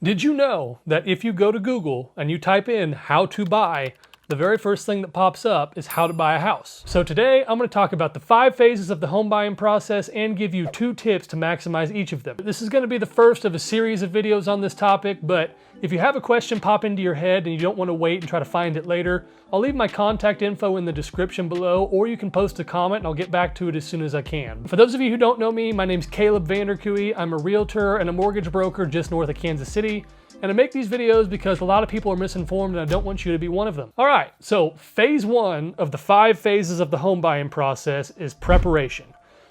Did you know that if you go to Google and you type in how to buy, the very first thing that pops up is how to buy a house? So today I'm going to talk about the 5 phases of the home buying process and give you 2 tips to maximize each of them. This is going to be the first of a series of videos on this topic, but if you have a question pop into your head and you don't want to wait and try to find it later, I'll leave my contact info in the description below, or you can post a comment and I'll get back to it as soon as I can. For those of you who don't know me, my name's Caleb Vanderkooi. I'm a realtor and a mortgage broker just north of Kansas City. And I make these videos because a lot of people are misinformed and I don't want you to be one of them. All right, so phase 1 of the 5 phases of the home buying process is preparation.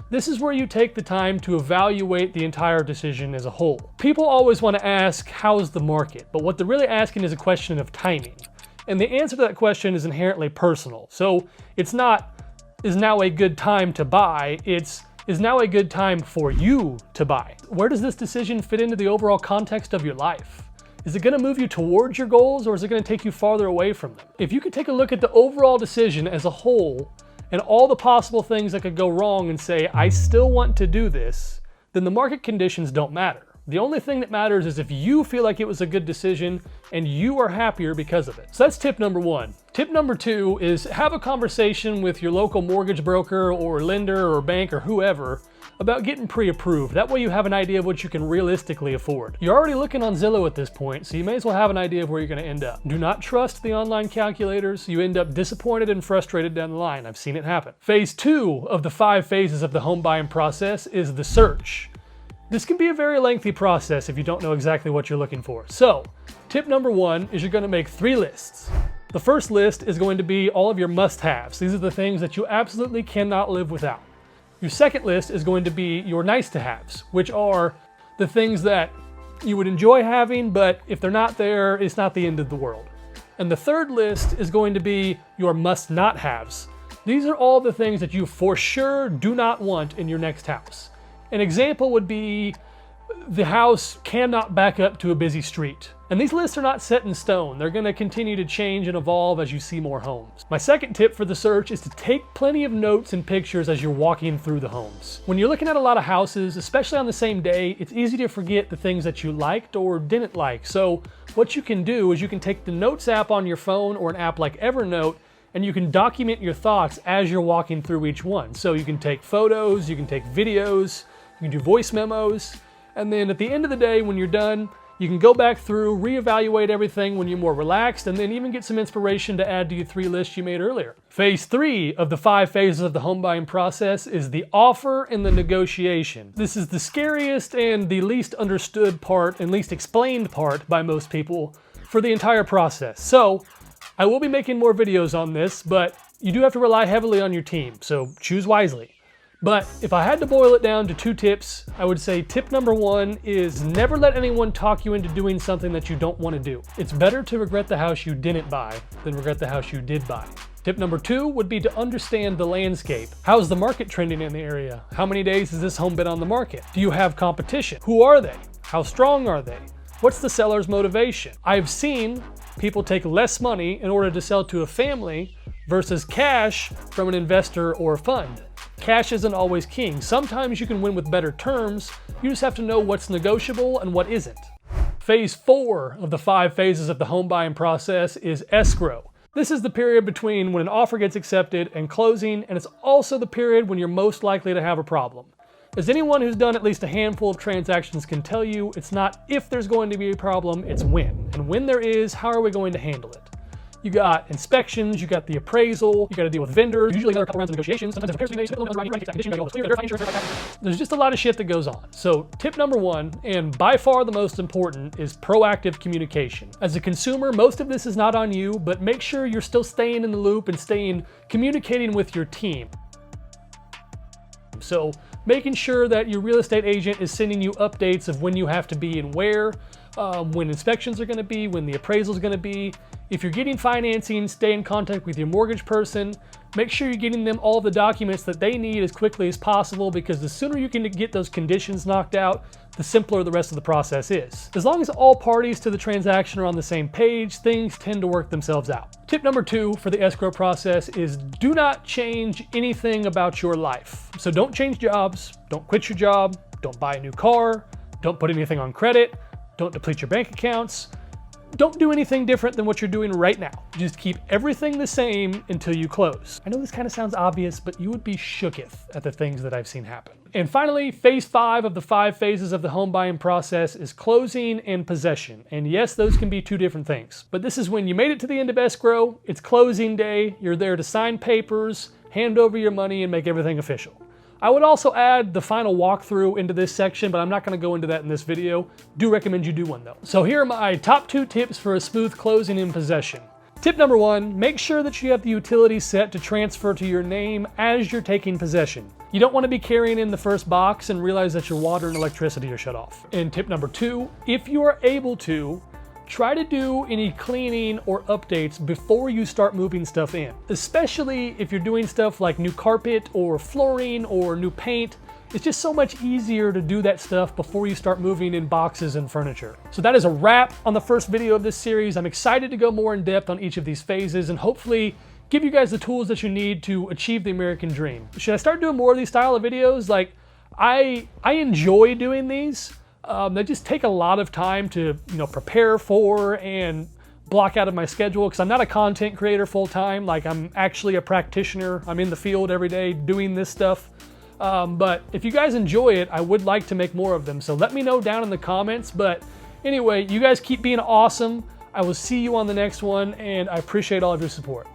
This is where you take the time to evaluate the entire decision as a whole. People always want to ask, how's the market? But what they're really asking is a question of timing. And the answer to that question is inherently personal. So it's not, is now a good time to buy? It's, is now a good time for you to buy? Where does this decision fit into the overall context of your life? Is it going to move you towards your goals, or is it going to take you farther away from them? If you could take a look at the overall decision as a whole and all the possible things that could go wrong and say, I still want to do this, then the market conditions don't matter. The only thing that matters is if you feel like it was a good decision and you are happier because of it. So that's tip number 1. Tip number 2 is have a conversation with your local mortgage broker or lender or bank or whoever about getting pre-approved. That way you have an idea of what you can realistically afford. You're already looking on Zillow at this point, so you may as well have an idea of where you're going to end up. Do not trust the online calculators. You end up disappointed and frustrated down the line. I've seen it happen. Phase 2 of the 5 phases of the home buying process is the search. This can be a very lengthy process if you don't know exactly what you're looking for. So, tip number 1 is you're going to make 3 lists. The first list is going to be all of your must-haves. These are the things that you absolutely cannot live without. Your second list is going to be your nice-to-haves, which are the things that you would enjoy having, but if they're not there, it's not the end of the world. And the third list is going to be your must-not-haves. These are all the things that you for sure do not want in your next house. An example would be the house cannot back up to a busy street. And these lists are not set in stone. They're going to continue to change and evolve as you see more homes. My second tip for the search is to take plenty of notes and pictures as you're walking through the homes. When you're looking at a lot of houses, especially on the same day, it's easy to forget the things that you liked or didn't like. So what you can do is you can take the Notes app on your phone or an app like Evernote, and you can document your thoughts as you're walking through each one. So you can take photos, you can take videos, you can do voice memos, and then at the end of the day when you're done, you can go back through, reevaluate everything when you're more relaxed, and then even get some inspiration to add to your 3 lists you made earlier. Phase 3 of the 5 phases of the home buying process is the offer and the negotiation. This is the scariest and the least understood part and least explained part by most people for the entire process. So I will be making more videos on this, but you do have to rely heavily on your team, so choose wisely. But if I had to boil it down to 2 tips, I would say tip number 1 is never let anyone talk you into doing something that you don't want to do. It's better to regret the house you didn't buy than regret the house you did buy. Tip number 2 would be to understand the landscape. How's the market trending in the area? How many days has this home been on the market? Do you have competition? Who are they? How strong are they? What's the seller's motivation? I've seen people take less money in order to sell to a family versus cash from an investor or a fund. Cash isn't always king. Sometimes you can win with better terms. You just have to know what's negotiable and what isn't. Phase 4 of the 5 phases of the home buying process is escrow. This is the period between when an offer gets accepted and closing, and it's also the period when you're most likely to have a problem. As anyone who's done at least a handful of transactions can tell you, it's not if there's going to be a problem, it's when. And when there is, how are we going to handle it? You got inspections, you got the appraisal, you got to deal with vendors, usually another couple rounds of negotiations, sometimes there's just a lot of shit that goes on. So tip number 1, and by far the most important, is proactive communication. As a consumer, most of this is not on you, but make sure you're still staying in the loop and communicating with your team. So making sure that your real estate agent is sending you updates of when you have to be and where, when inspections are going to be, when the appraisal is going to be. If you're getting financing, stay in contact with your mortgage person. Make sure you're getting them all the documents that they need as quickly as possible, because the sooner you can get those conditions knocked out, the simpler the rest of the process is. As long as all parties to the transaction are on the same page, things tend to work themselves out. Tip number 2 for the escrow process is do not change anything about your life. So don't change jobs, don't quit your job, don't buy a new car, don't put anything on credit. Don't deplete your bank accounts. Don't do anything different than what you're doing right now. Just keep everything the same until you close. I know this kind of sounds obvious, but you would be shooketh at the things that I've seen happen. And finally, phase 5 of the 5 phases of the home buying process is closing and possession. And yes, those can be two different things. But this is when you made it to the end of escrow, it's closing day, you're there to sign papers, hand over your money, and make everything official. I would also add the final walkthrough into this section, but I'm not going to go into that in this video. Do recommend you do one though. So here are my top 2 tips for a smooth closing and possession. Tip number 1, make sure that you have the utilities set to transfer to your name as you're taking possession. You don't want to be carrying in the first box and realize that your water and electricity are shut off. And tip number 2, if you are able to, try to do any cleaning or updates before you start moving stuff in, especially if you're doing stuff like new carpet or flooring or new paint. It's just so much easier to do that stuff before you start moving in boxes and furniture. So that is a wrap on the first video of this series. I'm excited to go more in depth on each of these phases and hopefully give you guys the tools that you need to achieve the American dream. Should I start doing more of these style of videos? Like, I enjoy doing these. They just take a lot of time to, prepare for and block out of my schedule because I'm not a content creator full time. Like, I'm actually a practitioner. I'm in the field every day doing this stuff. But if you guys enjoy it, I would like to make more of them. So let me know down in the comments. But anyway, you guys keep being awesome. I will see you on the next one, and I appreciate all of your support.